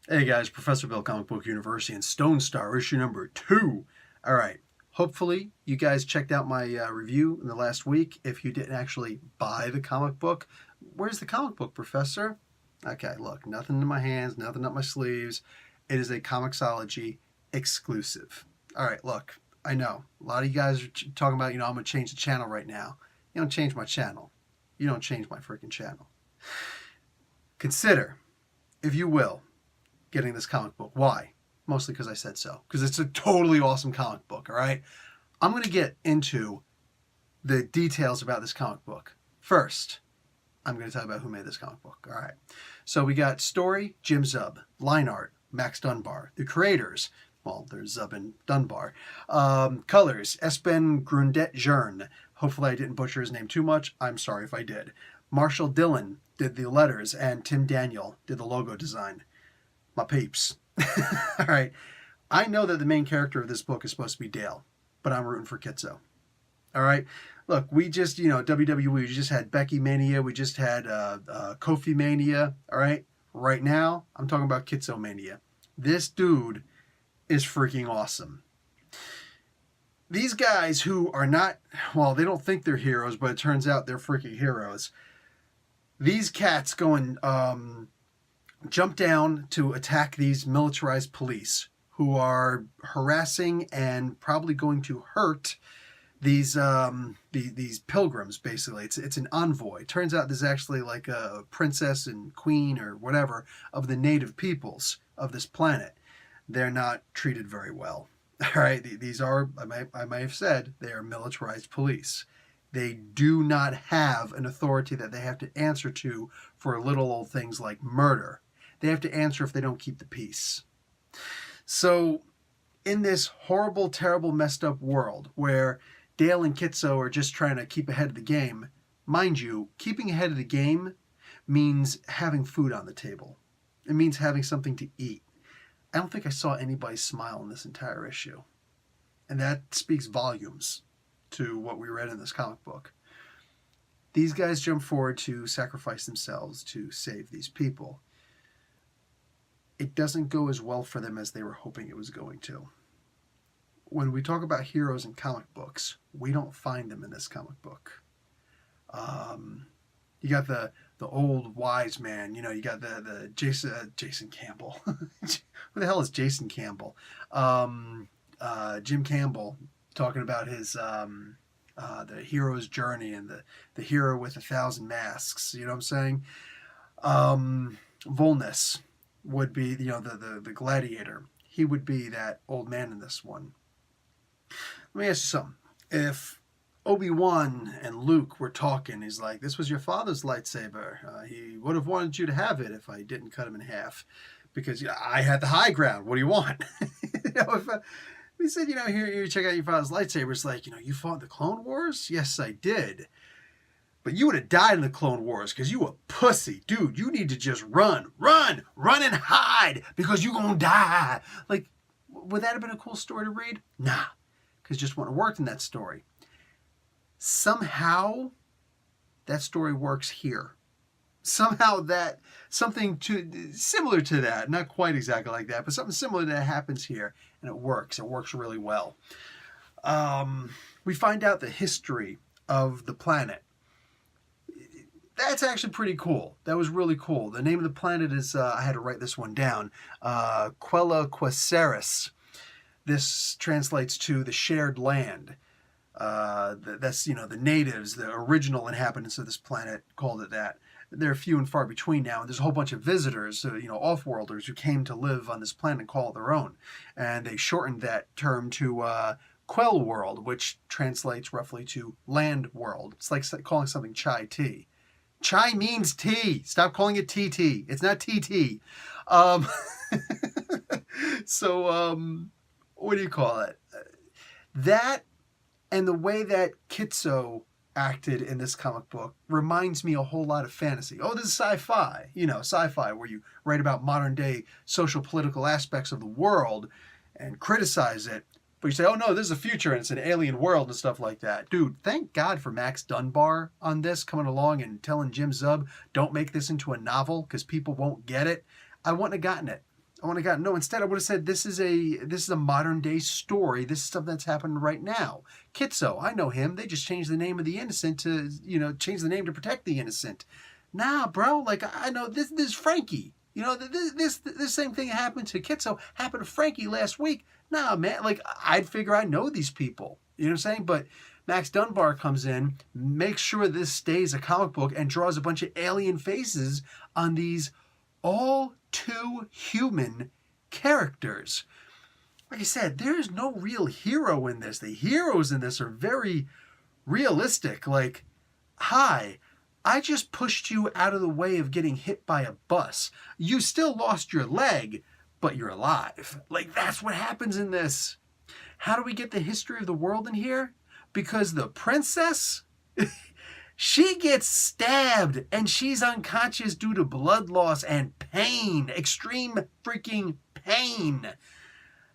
Hey guys, Professor Bill, Comic Book University, and Stone Star, issue number 2. All right, hopefully you guys checked out my review in the last week. If you didn't actually buy the comic book, where's the comic book, Professor? Okay, look, nothing in my hands, nothing up my sleeves. It is a Comixology exclusive. All right, look, I know a lot of you guys are talking about, I'm going to change the channel right now. You don't change my channel. You don't change my freaking channel. Consider, if you will, getting this comic book. Why? Mostly because I said so. Because it's a totally awesome comic book, all right? I'm going to get into the details about this comic book. First, I'm going to talk about who made this comic book, all right? So we got story, Jim Zub. Line art, Max Dunbar. The creators, well, there's Zub and Dunbar. Colors, Espen Grundet-Jern. Hopefully I didn't butcher his name too much. I'm sorry if I did. Marshall Dillon did the letters, and Tim Daniel did the logo design. My peeps. All right. I know that the main character of this book is supposed to be Dale, but I'm rooting for Kitzo. All right. Look, we just, WWE, we just had Becky Mania. We just had Kofi Mania. All right. Right now, I'm talking about Kitzo Mania. This dude is freaking awesome. These guys who are not, well, they don't think they're heroes, but it turns out they're freaking heroes. These cats going, jump down to attack these militarized police who are harassing and probably going to hurt these pilgrims. Basically, it's an envoy. Turns out there's actually like a princess and queen or whatever of the native peoples of this planet. They're not treated very well. All right, these are, I may have said, they are militarized police. They do not have an authority that they have to answer to for little old things like murder. They have to answer if they don't keep the peace. So in this horrible, terrible, messed up world where Dale and Kitzo are just trying to keep ahead of the game, mind you, keeping ahead of the game means having food on the table. It means having something to eat. I don't think I saw anybody smile in this entire issue. And that speaks volumes to what we read in this comic book. These guys jump forward to sacrifice themselves to save these people. It doesn't go as well for them as they were hoping it was going to. When we talk about heroes in comic books, we don't find them in this comic book. You got the old wise man, you got the Jason Campbell. Who the hell is Jason Campbell? Jim Campbell talking about his the hero's journey and the hero with 1,000 masks. You know what I'm saying? Volness would be the gladiator. He would be that old man in this one. Let me ask you something. If Obi-Wan and Luke were talking, he's like, this was your father's lightsaber. He would have wanted you to have it if I didn't cut him in half. Because I had the high ground. What do you want? If he said, here, check out your father's lightsaber. It's like, you fought in the Clone Wars? Yes, I did. But you would have died in the Clone Wars because you a pussy. Dude, you need to just run and hide because you gonna die. Like, would that have been a cool story to read? Nah, because just wouldn't have worked in that story. Somehow, that story works here. Somehow something similar to that, not quite exactly like that, but something similar to that happens here, and it works. It works really well. We find out the history of the planet. That's actually pretty cool. That was really cool. The name of the planet is, I had to write this one down, Quella Quaceris. This translates to the shared land. That's, the natives, the original inhabitants of this planet called it that. They're few and far between now, and there's a whole bunch of visitors, off-worlders who came to live on this planet and call it their own. And they shortened that term to Quell World, which translates roughly to land world. It's like calling something chai tea. Chai means tea. Stop calling it TT. It's not TT. What do you call it? That and the way that Kitzo acted in this comic book reminds me a whole lot of fantasy. Oh, this is sci-fi. Sci-fi where you write about modern day social political aspects of the world and criticize it. But you say, oh no, this is a future and it's an alien world and stuff like that. Dude, thank God for Max Dunbar on this, coming along and telling Jim Zub, don't make this into a novel because people won't get it. I wouldn't have gotten it. I want to got no. Instead, I would have said this is a modern day story. This is stuff that's happening right now. Kitso, I know him. They just changed the name of the innocent to change the name to protect the innocent. Nah, bro. Like I know this is Frankie. This same thing happened to Kitso happened to Frankie last week. Nah, man. Like I'd figure I know these people. You know what I'm saying? But Max Dunbar comes in, makes sure this stays a comic book, and draws a bunch of alien faces on these all too human characters. Like I said, there is no real hero in this. The heroes in this are very realistic. Like, hi, I just pushed you out of the way of getting hit by a bus. You still lost your leg, but you're alive. Like, that's what happens in this. How do we get the history of the world in here? Because the princess, she gets stabbed and she's unconscious due to blood loss and pain, extreme freaking pain.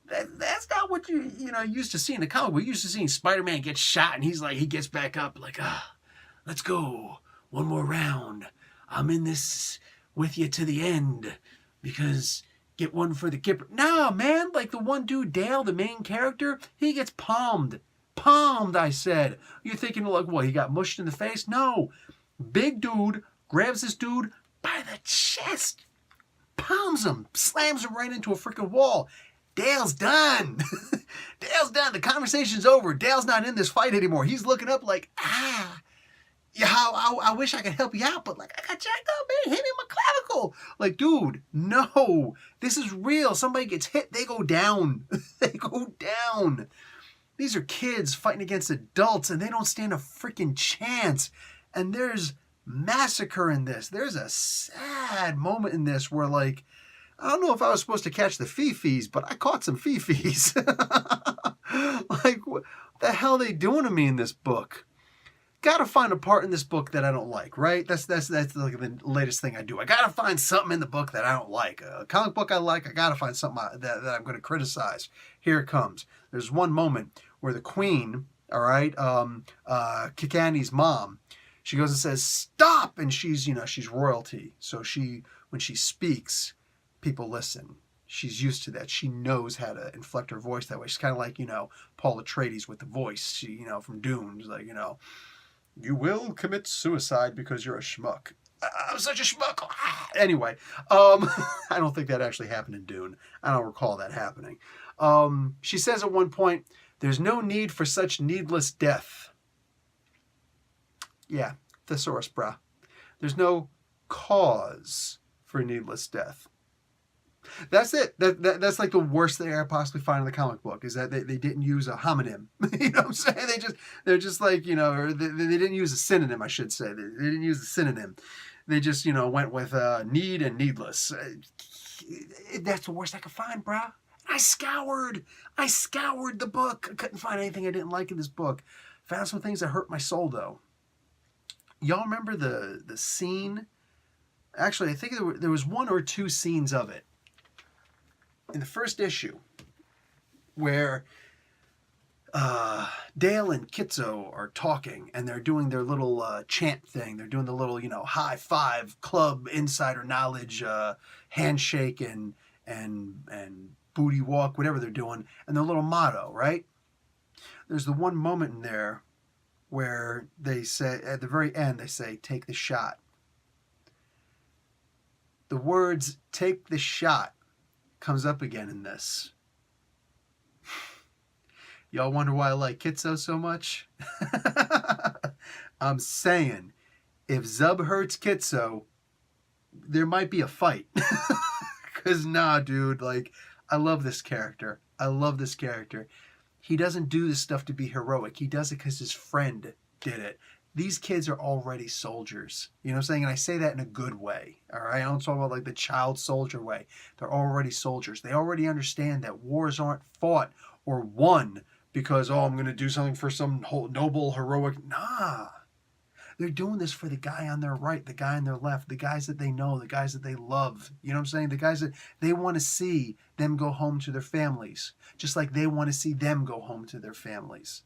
That's not what you used to see in the comic. We used to see Spider-Man get shot and he gets back up like, let's go, one more round. I'm in this with you to the end because get one for the kipper. Nah, man, like the one dude, Dale, the main character, he gets palmed. Palmed, I said. You're thinking, like, what, he got mushed in the face? No. Big dude grabs this dude by the chest, palms him, slams him right into a freaking wall. Dale's done. Dale's done. The conversation's over. Dale's not in this fight anymore. He's looking up like, yeah, I wish I could help you out, but like I got jacked up, man. Hit me in my clavicle. Like, dude, no. This is real. Somebody gets hit, they go down. They go down. These are kids fighting against adults, and they don't stand a freaking chance. And there's massacre in this. There's a sad moment in this where, like, I don't know if I was supposed to catch the fifis, but I caught some fifis. Like, what the hell are they doing to me in this book? Gotta find a part in this book that I don't like, right? That's like the latest thing I do. I gotta find something in the book that I don't like. A comic book I like, I gotta find something that I'm going to criticize. Here it comes. There's one moment where the queen, all right, Kikani's mom, she goes and says, stop! And she's royalty. So when she speaks, people listen. She's used to that. She knows how to inflect her voice that way. She's kind of like, Paul Atreides with the voice, she, from Dune. She's like, you will commit suicide because you're a schmuck. I'm such a schmuck. Anyway, I don't think that actually happened in Dune. I don't recall that happening. She says at one point, there's no need for such needless death. Yeah, thesaurus, brah. There's no cause for needless death. That's it. That's like the worst thing I could possibly find in the comic book is that they didn't use a homonym. You know what I'm saying? They're just like, or they didn't use a synonym, I should say. They didn't use the synonym. They just, went with need and needless. That's the worst I could find, brah. I scoured the book. I couldn't find anything I didn't like in this book. Found some things that hurt my soul, though. Y'all remember the scene? Actually, I think there was one or two scenes of it in the first issue where Dale and Kitso are talking and they're doing their little chant thing. They're doing the little, high five, club, insider knowledge, handshake and booty walk, whatever they're doing, and their little motto, right? There's the one moment in there where they say, at the very end, they say, take the shot. The words, take the shot, comes up again in this. Y'all wonder why I like Kitso so much? I'm saying, if Zub hurts Kitso, there might be a fight. Because nah, dude, like, I love this character. He doesn't do this stuff to be heroic. He does it because his friend did it. These kids are already soldiers. You know what I'm saying? And I say that in a good way. All right? I don't talk about like the child soldier way. They're already soldiers. They already understand that wars aren't fought or won because, I'm going to do something for some whole noble, heroic. Nah. They're doing this for the guy on their right, the guy on their left, the guys that they know, the guys that they love. You know what I'm saying? The guys that they want to see them go home to their families, just like they want to see them go home to their families.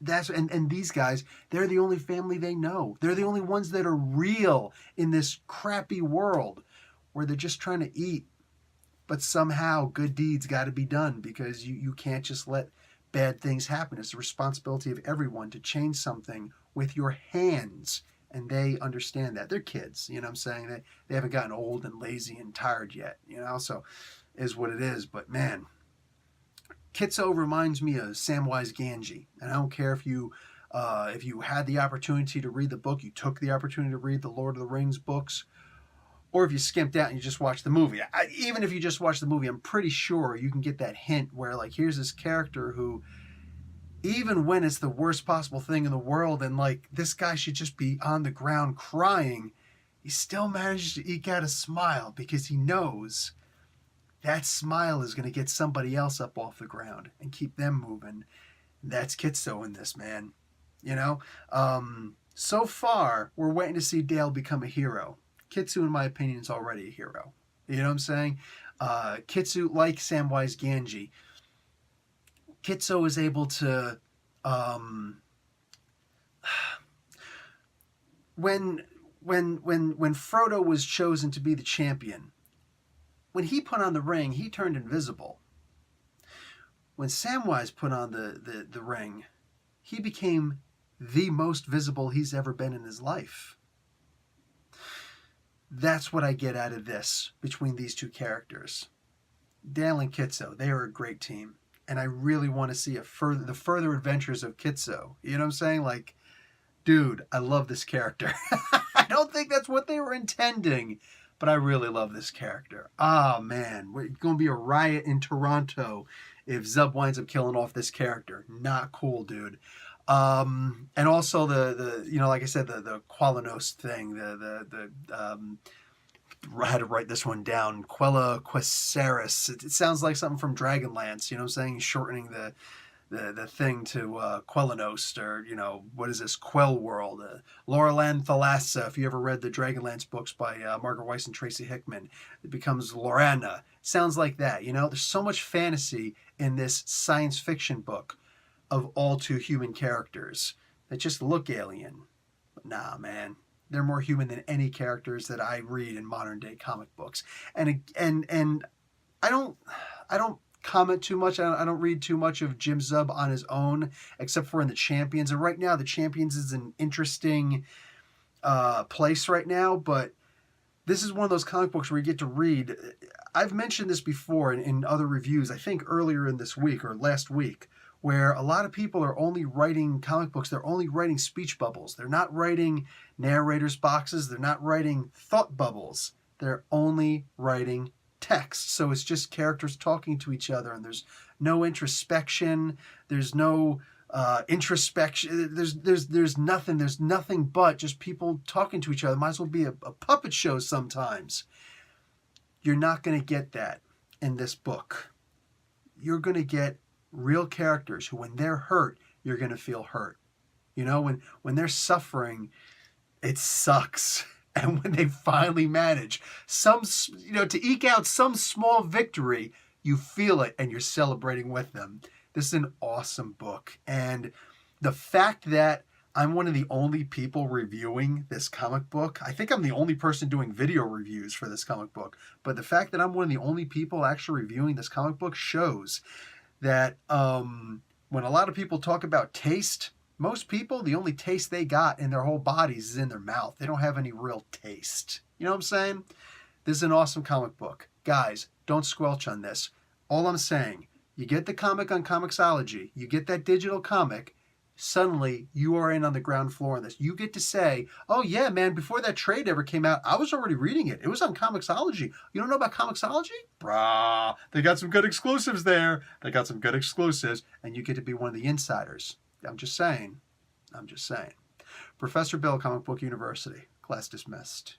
And these guys, they're the only family they know. They're the only ones that are real in this crappy world where they're just trying to eat, but somehow good deeds got to be done, because you can't just let bad things happen. It's the responsibility of everyone to change something with your hands. And they understand that. They're kids, you know what I'm saying? They haven't gotten old and lazy and tired yet, you know? So is what it is. But man, Kitso reminds me of Samwise Gamgee. And I don't care if you had the opportunity to read the book, you took the opportunity to read the Lord of the Rings books, or if you skimped out and you just watched the movie. Even if you just watched the movie, I'm pretty sure you can get that hint where, like, here's this character who, even when it's the worst possible thing in the world and, like, this guy should just be on the ground crying, he still manages to eke out a smile, because he knows that smile is going to get somebody else up off the ground and keep them moving. That's Kitso in this, man. You know? So far, we're waiting to see Dale become a hero. Kitsu, in my opinion, is already a hero. You know what I'm saying? Kitsu, like Samwise Gamgee, Kitso is able to, when Frodo was chosen to be the champion, when he put on the ring, he turned invisible. When Samwise put on the ring, he became the most visible he's ever been in his life. That's what I get out of this, between these two characters. Dale and Kitso, they are a great team. And I really want to see the further adventures of Kitso. You know what I'm saying? Like, dude, I love this character. I don't think that's what they were intending, but I really love this character. Ah, man, we're going to be a riot in Toronto if Zub winds up killing off this character. Not cool, dude. And also the you know, like I said, the Qualanos thing, I had to write this one down. Quella Quesaris. It sounds like something from Dragonlance. You know what I'm saying? Shortening the thing to Quellanos, or, you know, what is this? Quell World. Lauralan Thalassa, if you ever read the Dragonlance books by Margaret Weiss and Tracy Hickman, it becomes Lorana. Sounds like that, you know? There's so much fantasy in this science fiction book of all two human characters that just look alien. But nah, man. They're more human than any characters that I read in modern day comic books. And I don't comment too much. I don't read too much of Jim Zub on his own, except for in the Champions. And right now, the Champions is an interesting place right now. But this is one of those comic books where you get to read. I've mentioned this before in other reviews, I think earlier in this week or last week, where a lot of people are only writing comic books. They're only writing speech bubbles. They're not writing narrators boxes. They're not writing thought bubbles. They're only writing text. So it's just characters talking to each other, and there's no introspection. There's no introspection. There's nothing. There's nothing but just people talking to each other. Might as well be a puppet show sometimes. You're not going to get that in this book. You're going to get real characters who, when they're hurt, you're going to feel hurt. You know, when they're suffering, it sucks. And when they finally manage to eke out some small victory, you feel it and you're celebrating with them. This is an awesome book. And the fact that I'm one of the only people reviewing this comic book, I think I'm the only person doing video reviews for this comic book, but the fact that I'm one of the only people actually reviewing this comic book shows that when a lot of people talk about taste, most people, the only taste they got in their whole bodies is in their mouth. They don't have any real taste. You know what I'm saying? This is an awesome comic book. Guys, don't squelch on this. All I'm saying, you get the comic on Comixology, you get that digital comic, suddenly you are in on the ground floor on this. You get to say, oh yeah, man, before that trade ever came out, I was already reading it. It was on Comixology. You don't know about Comixology? Brah, they got some good exclusives there. They got some good exclusives, and you get to be one of the insiders. I'm just saying. Professor Bill, Comic Book University. Class dismissed.